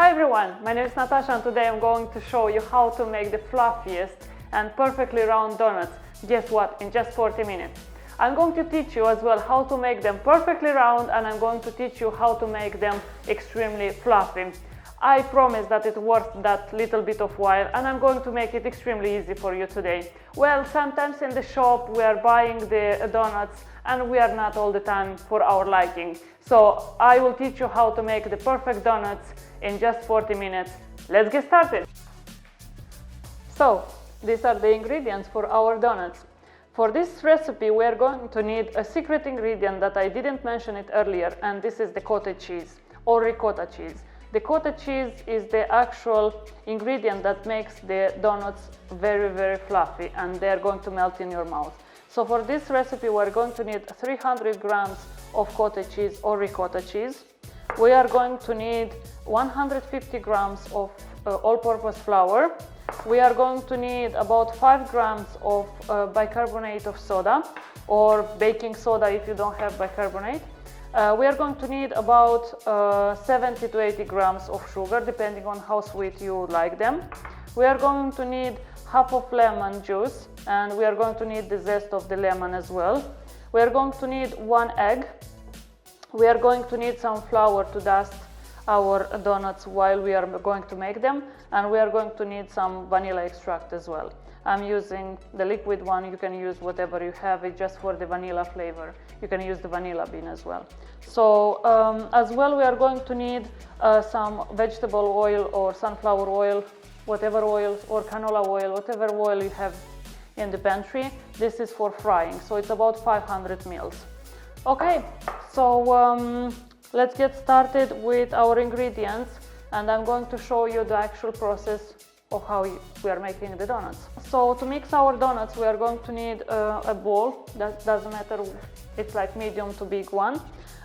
Hi everyone, my name is Natasha and today I'm going to show you how to make the fluffiest and perfectly round donuts. Guess what? In just 40 minutes. I'm going to teach you as well how to make them perfectly round, and I'm going to teach you how to make them extremely fluffy. I promise that it's worth that little bit of while, and I'm going to make it extremely easy for you today. Well, sometimes in the shop we are buying the donuts and we are not all the time for our liking. So I will teach you how to make the perfect donuts in just 40 minutes. Let's get started. So these are the ingredients for our donuts. For this recipe we are going to need a secret ingredient that I didn't mention it earlier, and this is the cottage cheese or ricotta cheese. The cottage cheese is the actual ingredient that makes the donuts very fluffy, and they are going to melt in your mouth. So for this recipe we're going to need 300 grams of cottage cheese or ricotta cheese. We are going to need 150 grams of all-purpose flour. We are going to need about 5 grams of bicarbonate of soda or baking soda if you don't have bicarbonate. We are going to need about 70 to 80 grams of sugar, depending on how sweet you like them. We are going to need half of lemon juice, and we are going to need the zest of the lemon as well. We are going to need 1 egg. We are going to need some flour to dust our donuts while we are going to make them, and we are going to need some vanilla extract as well. I'm using the liquid one. You can use whatever you have, it just for the vanilla flavor. You can use the vanilla bean as well. So as well we are going to need some vegetable oil or sunflower oil, whatever oils, or canola oil, whatever oil you have in the pantry. This is for frying, so it's about 500 mils. Okay, so let's get started with our ingredients, and I'm going to show you the actual process of how we are making the donuts. So to mix our donuts we are going to need a bowl. That doesn't matter, it's like medium to big one,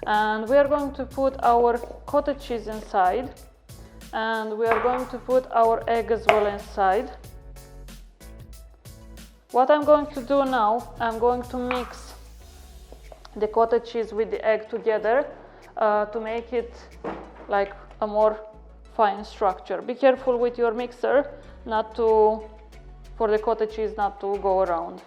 and we are going to put our cottage cheese inside, and we are going to put our egg as well inside. What I'm going to do now, I'm going to mix the cottage cheese with the egg together to make it like a more fine structure. Be careful with your mixer not to, for the cottage cheese not to go around.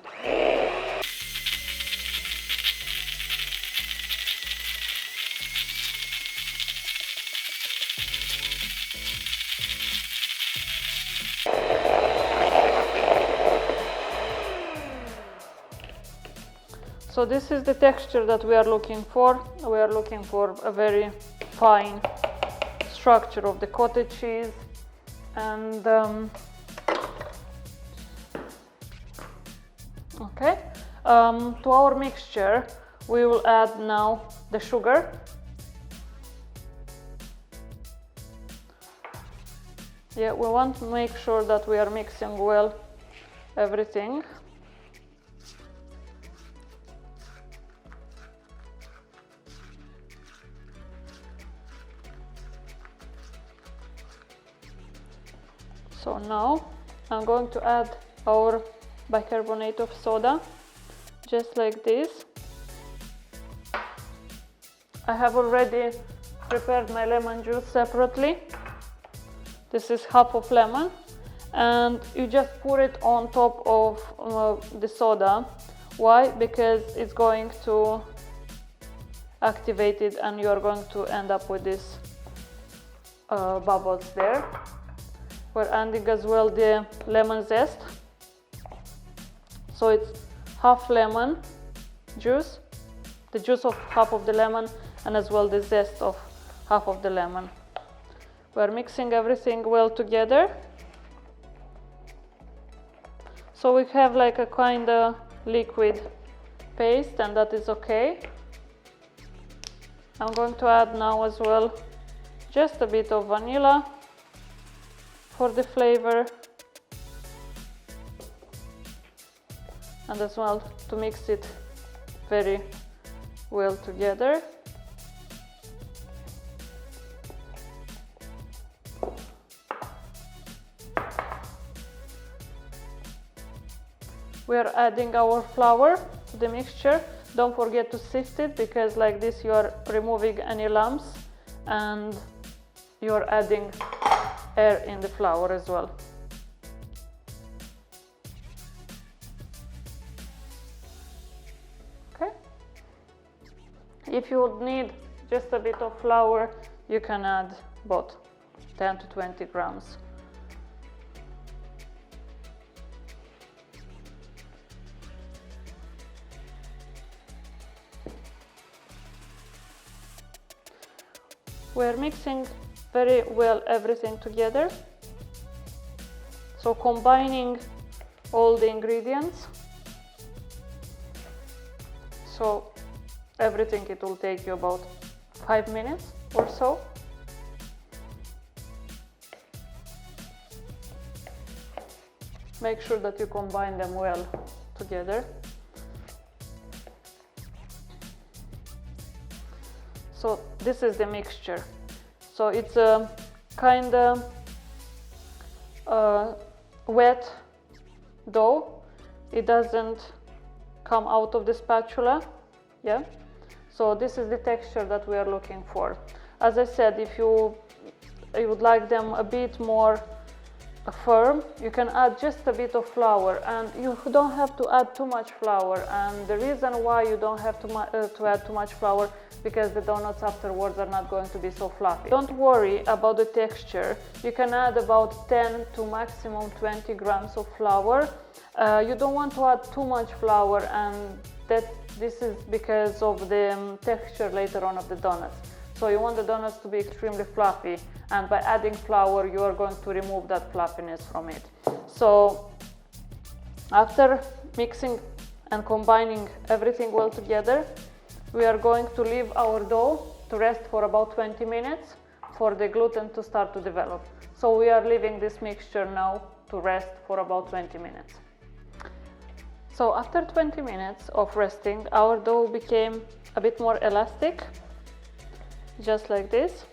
So this is the texture that we are looking for. We are looking for a very fine structure of the cottage cheese, and okay, to our mixture we will add now the sugar. Yeah, we want to make sure that we are mixing well everything. So now I'm going to add our bicarbonate of soda, just like this. I have already prepared my lemon juice separately. This is half of lemon, and you just pour it on top of the soda. Why? Because it's going to activate it and you are going to end up with these bubbles there. We're adding as well the lemon zest. So it's half lemon juice, the juice of half of the lemon, and as well the zest of half of the lemon. We're mixing everything well together. So we have like a kind of liquid paste, and that is okay. I'm going to add now as well just a bit of vanilla for the flavor, and as well to mix it very well together. We are adding our flour to the mixture. Don't forget to sift it, because like this you are removing any lumps and you are adding air in the flour as well. Okay. If you would need just a bit of flour, you can add about 10 to 20 grams. We're mixing very well everything together. So combining all the ingredients. So everything, it will take you about 5 minutes or so. Make sure that you combine them well together. So this is the mixture. So it's a kind of wet dough. It doesn't come out of the spatula. Yeah. So this is the texture that we are looking for. As I said, if you would like them a bit more firm, you can add just a bit of flour, and you don't have to add too much flour. And the reason why you don't have to add too much flour, because the donuts afterwards are not going to be so fluffy. Don't worry about the texture. You can add about 10 to maximum 20 grams of flour. You don't want to add too much flour, and this is because of the texture later on of the donuts. So you want the donuts to be extremely fluffy, and by adding flour you are going to remove that fluffiness from it. So after mixing and combining everything well together, we are going to leave our dough to rest for about 20 minutes for the gluten to start to develop. So we are leaving this mixture now to rest for about 20 minutes. So after 20 minutes of resting, our dough became a bit more elastic, just like this.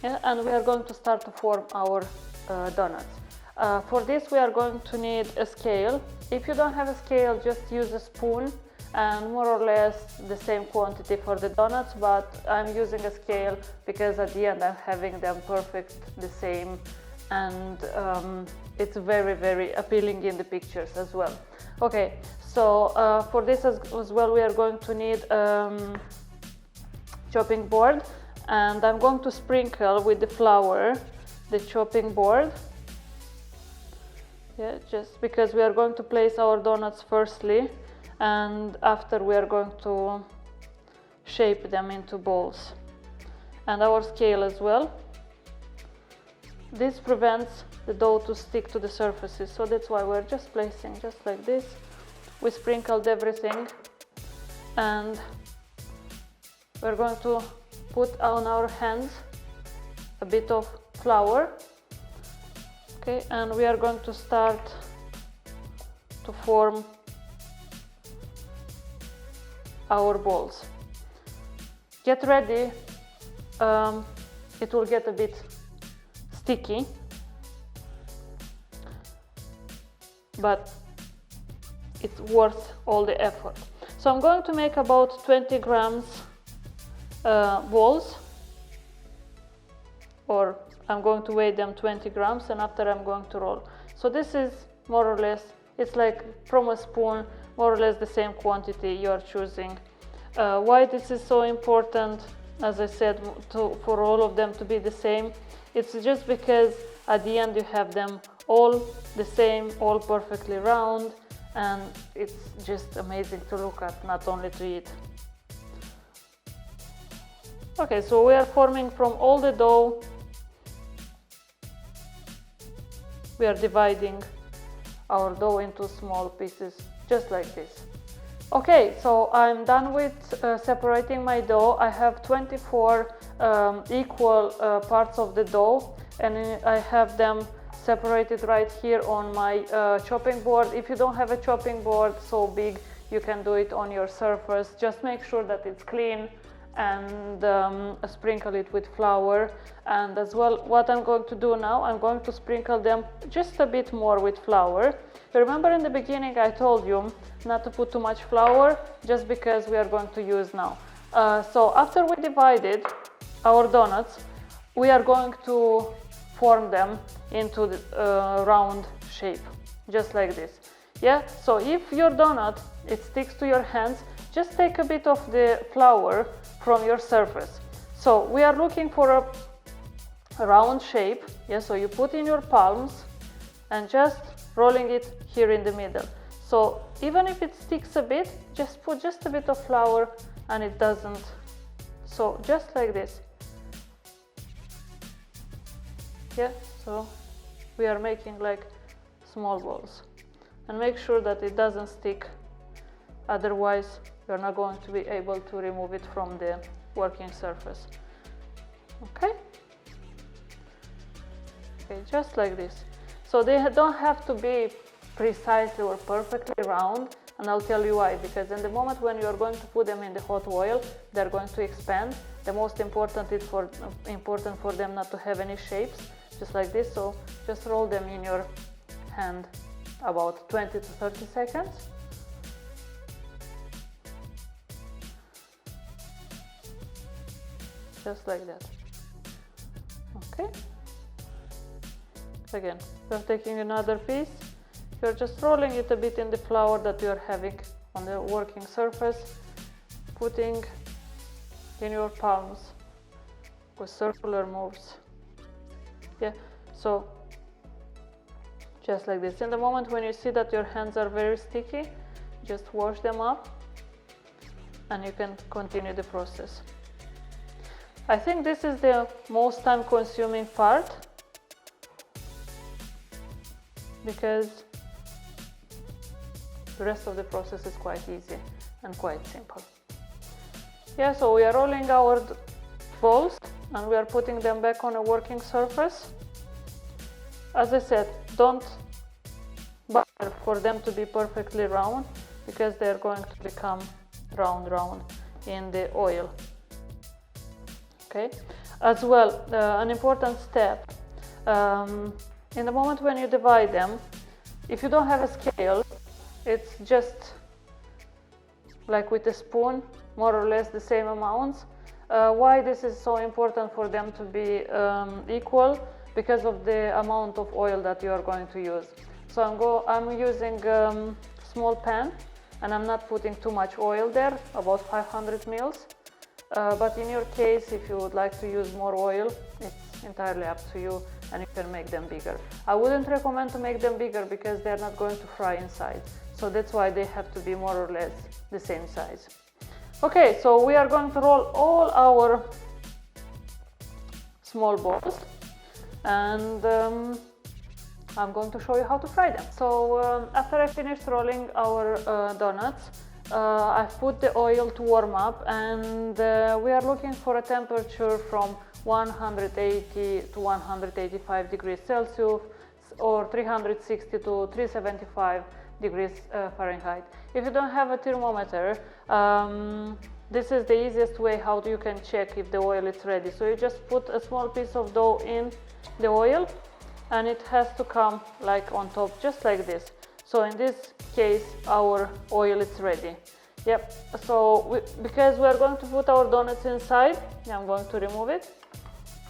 Yeah, and we are going to start to form our donuts. For this we are going to need a scale. If you don't have a scale, just use a spoon, and more or less the same quantity for the donuts, but I'm using a scale because at the end I'm having them perfect the same, and it's very, very appealing in the pictures as well. Okay, so for this as well we are going to need chopping board, and I'm going to sprinkle with the flour the chopping board. Yeah, just because we are going to place our donuts firstly, and after we are going to shape them into balls. And our scale as well. This prevents the dough to stick to the surfaces, so that's why we're just placing just like this. We sprinkled everything, and we're going to put on our hands a bit of flour. Okay, and we are going to start to form our balls. Get ready, it will get a bit sticky, but it's worth all the effort. So I'm going to make about 20 grams balls, or I'm going to weigh them 20 grams, and after I'm going to roll. So this is more or less, it's like from a spoon, more or less the same quantity you are choosing. Why this is so important, as I said, for all of them to be the same, it's just because at the end you have them all the same, all perfectly round, and it's just amazing to look at, not only to eat. Okay, so we are forming from all the dough. We are dividing our dough into small pieces, just like this. Okay, so I'm done with separating my dough. I have 24 equal parts of the dough, and I have them separated right here on my chopping board. If you don't have a chopping board so big, you can do it on your surface. Just make sure that it's clean, and sprinkle it with flour. And as well, what I'm going to do now, I'm going to sprinkle them just a bit more with flour. Remember in the beginning I told you not to put too much flour, just because we are going to use now. So after we divided our donuts, we are going to form them into the round shape, just like this. Yeah, so if your donut, it sticks to your hands, just take a bit of the flour from your surface. So we are looking for a round shape. Yeah, so you put in your palms and just rolling it here in the middle. So even if it sticks a bit, just put just a bit of flour and it doesn't. So just like this. Yeah, so we are making like small balls. And make sure that it doesn't stick, otherwise you're not going to be able to remove it from the working surface. Okay, just like this. So they don't have to be precisely or perfectly round, and I'll tell you why. Because in the moment when you're going to put them in the hot oil, they're going to expand. The most important is important for them not to have any shapes, just like this. So just roll them in your hand about 20 to 30 seconds. Just like that. Okay. Again, we're taking another piece. You're just rolling it a bit in the flour that you're having on the working surface, putting in your palms with circular moves. Yeah, so just like this. In the moment when you see that your hands are very sticky, just wash them up and you can continue the process. I think this is the most time consuming part, because the rest of the process is quite easy and quite simple. Yeah, so we are rolling our balls and we are putting them back on a working surface. As I said, don't bother for them to be perfectly round, because they're going to become round in the oil. Okay. As well, an important step, in the moment when you divide them, if you don't have a scale, it's just like with a spoon, more or less the same amounts. Why this is so important for them to be equal? Because of the amount of oil that you are going to use. So I'm using small pan, and I'm not putting too much oil there, about 500 mils. But in your case, if you would like to use more oil, it's entirely up to you, and you can make them bigger. I wouldn't recommend to make them bigger because they're not going to fry inside. So that's why they have to be more or less the same size. Okay, so we are going to roll all our small balls, and I'm going to show you how to fry them. So after I finished rolling our donuts, I've put the oil to warm up, and we are looking for a temperature from 180 to 185 degrees Celsius or 360 to 375 degrees Fahrenheit. If you don't have a thermometer, this is the easiest way how you can check if the oil is ready. So you just put a small piece of dough in the oil, and it has to come like on top, just like this. So in this case, our oil is ready. Yep, so because we are going to put our donuts inside, I'm going to remove it,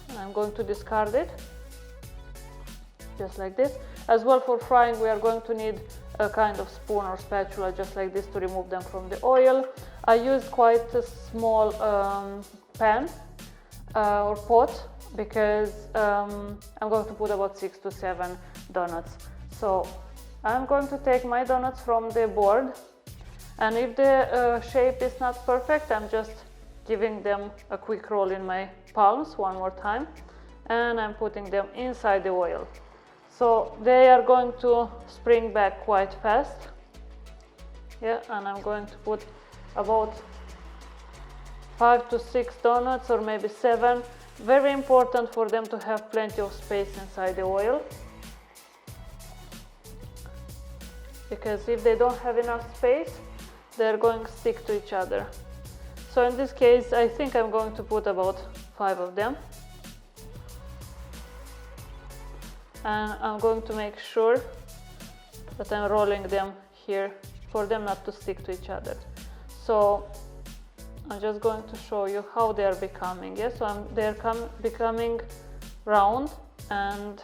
and I'm going to discard it, just like this. As well, for frying, we are going to need a kind of spoon or spatula, just like this, to remove them from the oil. I used quite a small pan or pot, because I'm going to put about 6 to 7 donuts. So I'm going to take my donuts from the board, and if the shape is not perfect, I'm just giving them a quick roll in my palms one more time, and I'm putting them inside the oil. So they are going to spring back quite fast. Yeah, and I'm going to put about 5 to 6 donuts, or maybe 7. Very important for them to have plenty of space inside the oil, because if they don't have enough space, they're going to stick to each other. So in this case, I think I'm going to put about 5 of them. And I'm going to make sure that I'm rolling them here for them not to stick to each other. So I'm just going to show you how they are becoming. Yes, so they're becoming round, and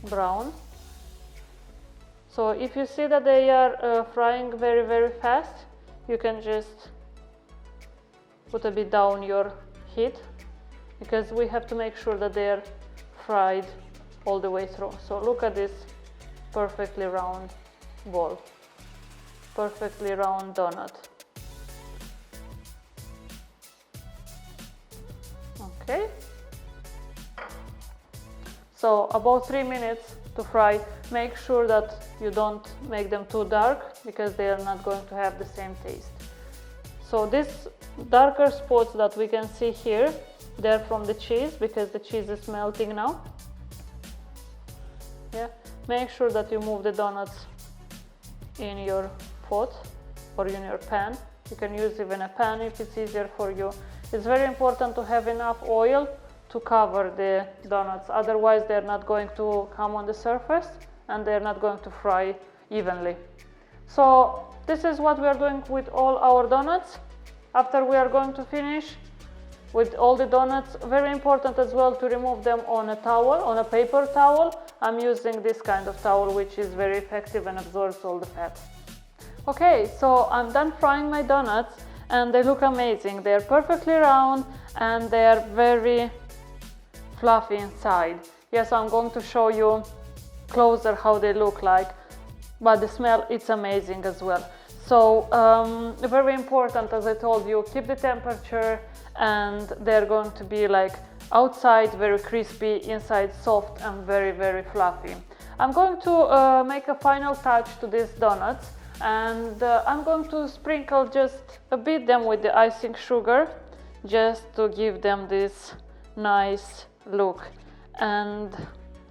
brown. So if you see that they are frying very fast, you can just put a bit down your heat, because we have to make sure that they are fried all the way through. So look at this perfectly round ball, perfectly round donut. Okay, so about 3 minutes to fry. Make sure that you don't make them too dark, because they are not going to have the same taste. So these darker spots that we can see here, they're from the cheese, because the cheese is melting now. Yeah, make sure that you move the donuts in your pot or in your pan. You can use even a pan if it's easier for you. It's very important to have enough oil to cover the donuts, otherwise they're not going to come on the surface and they're not going to fry evenly. So this is what we are doing with all our donuts. After we are going to finish with all the donuts, very important as well to remove them on a towel, on a paper towel. I'm using this kind of towel, which is very effective and absorbs all the fat. Okay, so I'm done frying my donuts and they look amazing. They're perfectly round and they're very fluffy inside. Yes, I'm going to show you closer how they look like, but the smell, it's amazing as well. So very important, as I told you, keep the temperature, and they're going to be like outside very crispy, inside soft and very fluffy. I'm going to make a final touch to these donuts, and I'm going to sprinkle just a bit them with the icing sugar, just to give them this nice look. And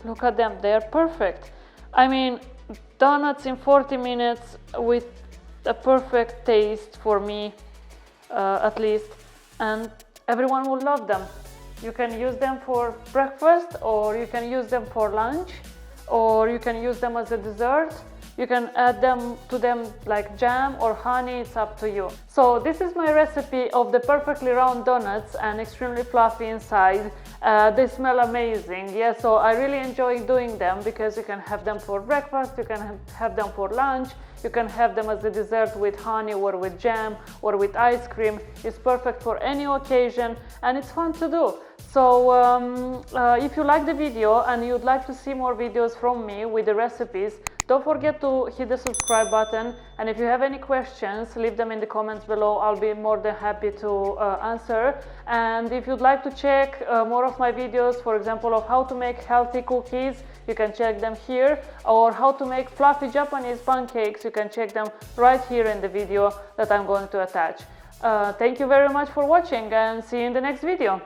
look at them, they're perfect. I mean, donuts in 40 minutes with a perfect taste for me, at least, and everyone will love them. You can use them for breakfast, or you can use them for lunch, or you can use them as a dessert. You can add them to them like jam or honey, it's up to you. So this is my recipe of the perfectly round donuts and extremely fluffy inside. They smell amazing. Yeah, so I really enjoy doing them, because you can have them for breakfast, you can have them for lunch, you can have them as a dessert with honey or with jam or with ice cream. It's perfect for any occasion and it's fun to do. So if you like the video and you'd like to see more videos from me with the recipes, don't forget to hit the subscribe button, and if you have any questions, leave them in the comments below. I'll be more than happy to answer. And if you'd like to check more of my videos, for example, of how to make healthy cookies, you can check them here, or how to make fluffy Japanese pancakes, you can check them right here in the video that I'm going to attach. Thank you very much for watching, and see you in the next video.